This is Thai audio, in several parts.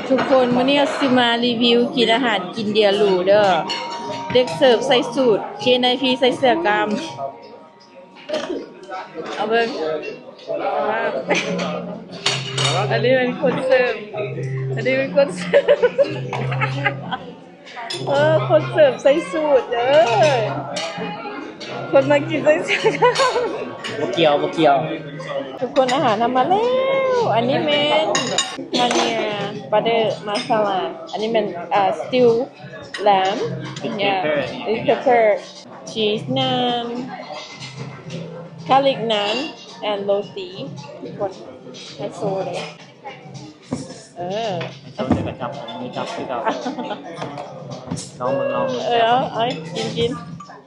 ทุกคนมื้อนี้สิมารีวิวกินอาหารกินเดียหรูเด้อเด็กเสิร์ฟใส่สูท KNIP ใส่เสื้อกล้ามเอาเบิ่งอันนี้เป็นคนเสิร์ฟคนเสิร์ฟคนเสิร์ฟใส่สูทเด้อคนมากินใส่เสื้อกล้ามบ่เกี่ยวทุกคนอาหารทำมาแล้วอันนี้แม่นมันเนี่ยบัตเตอร์มาซาลาอันนี้มันstew lamb yeah with pepper cheese naan garlic naan and roti ทุกคนไฮโซเลยชอบจะจับมือจับคือเราลองเอากิน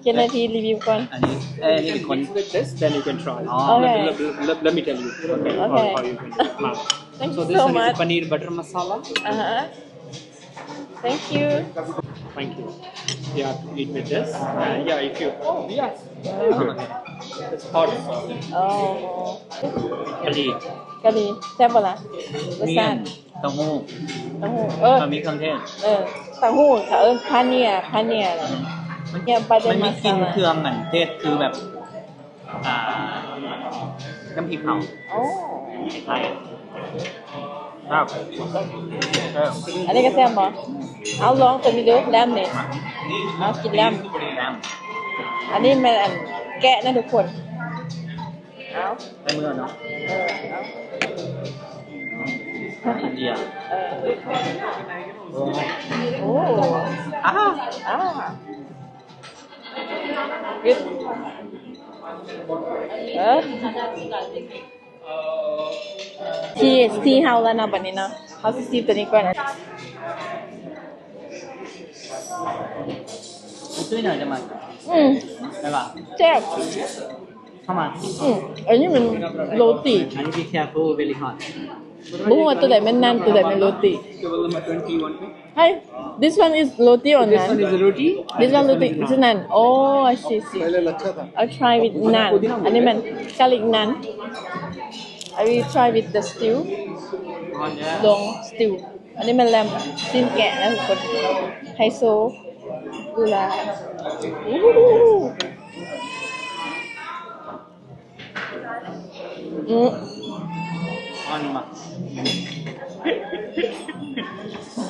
กี่นาทีรีวิวก่อนอันนี้เป็นคน this then you can try let me tell you how you can mark Thank so you this so one much. is paneer butter masala Thank you you have to eat with this yeah if you yes it's hot กะหรี่แซ่บบ่ล่ะรสชาติเต้าหู้มีเครื่องเทศเต้าหู้เขาเอิ้นพาเนียมันมีกลิ่นเครื่องเหมือนเทศคือแบบน้ำพริกเผาใช่ครับอันนี้ก็แซ่บบ่เอาลองตัวนี้ดูแลมนี่เอากินแลมอันนี้มันแกะนะทุกคนเอาใส่มือเนาะอินเดียโอ้goodที่เฮาแล้วนะบัดนี้เนาะเฮาสิซิมตัวนี้ก่อนนะช่วยหน่อยจะมาได้ป่ะแซ่บเข้ามาอันนี้มันโรตีอันนี้ be careful very hot บ่ฮู้ว่าตัวใดแม่นนั่นตัวใดแม่นโรตี Hi this one is roti or naan this one is roti this one roti this is naan oh I see I'll try with naan อันนี้มัน garlic naan I will try with the stew long stew อันนี้มันแลมจิ้มแกะนะทุกคนไฮโซกุลาอันนี้มา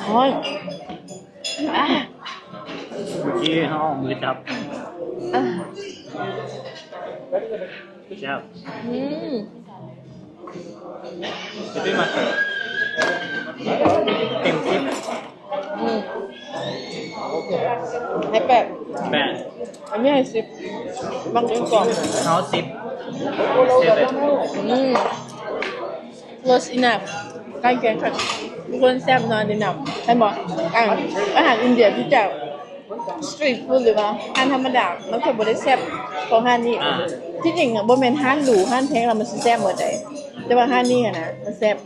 ฮ้อนเมื่อกี้เฮามือจับจับจะได้มาเต็มที่ให้8อันนี้ให้10บางคนก่อนเฮา10 close enough ใกล้เคียงกันทุกคนแซ่บนอนดีหนับใช่บ่อาหารอินเดียที่จะสตรีทฟู้ดหรือว่าอาหารธรรมดามันก็บ่ได้แซ่บของร้านนี้ที่จริงบ่แม่นร้านหรูร้านแพงแล้วมันสิแซ่บหมดได้แต่ว่าร้านนี้นะมันแซ่บ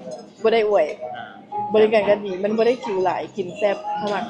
บ่ได้อวยบริการก็ดีมันบ่ได้คิวหลายกินแซ่บเท่านั้น